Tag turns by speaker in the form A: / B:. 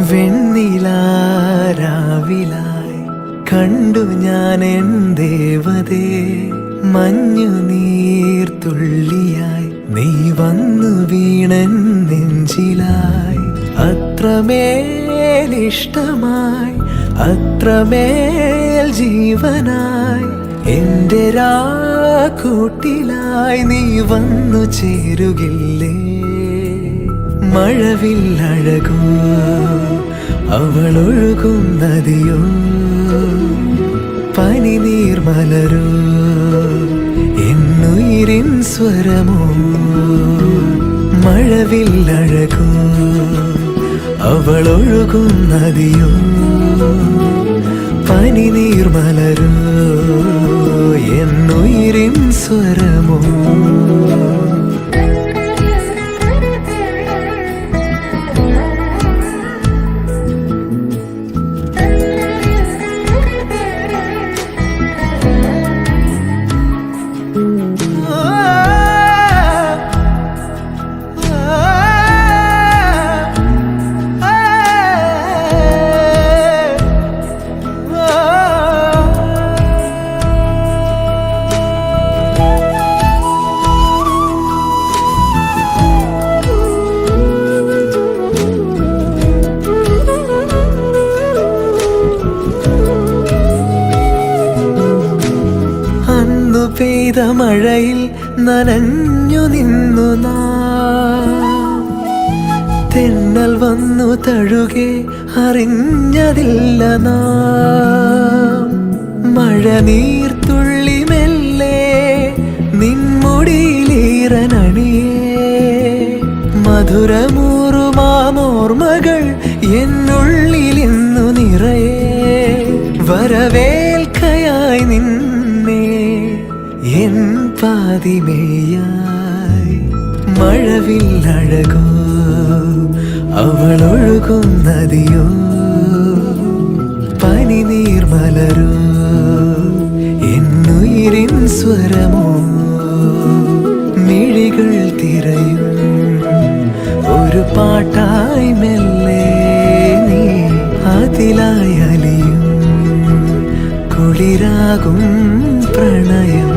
A: വെണ്ണിലാരാവിലായി കണ്ടു ഞാൻ എൻ ദേവതേ, മഞ്ഞു നീർത്തുള്ളിയായി നീ വന്നു വീണൻ നെഞ്ചിലായി. അത്രമേലിഷ്ടമായി അത്രമേൽ ജീവനായി എന്റെ രാക്കൂട്ടിലായി നീ വന്നു ചേരുകില്ലേ. മഴവില്ലഴകോ അവളൊഴുകും നദിയോ, പനിനീർമലരോ എന്നുയിരിൻ സ്വരമോ. മഴവില്ലഴകോ അവളൊഴുകും നദിയോ, പനിനീർമലരോ എന്നുയിരിൻ സ്വരമോ. പെയ്ത മഴയിൽ നനഞ്ഞു നിന്നു നാം, തെന്നൽ വന്നു തഴുകെ അറിഞ്ഞതില്ല നാം. മഴ നീർത്തുള്ളി മെല്ലെ നിൻമുടിയിലീറനണിയേ, മധുരമൂറുമാമോർമകൾ എന്നുള്ളിലിന്നു നിറയെ. വരവേൽക്കയായി നിന്നെ എൻ പാതിമേയായി. മഴവില്ലഴകോ അവളൊഴുകും നദിയോ, പനിനീർമലരോ എന്നുയിരിൻ സ്വരമോ. മിഴികൾ തിരയും ഒരു പാട്ടായി മെല്ലെ നീ അതിലായി അലിയും കുളിരാകും പ്രണയം.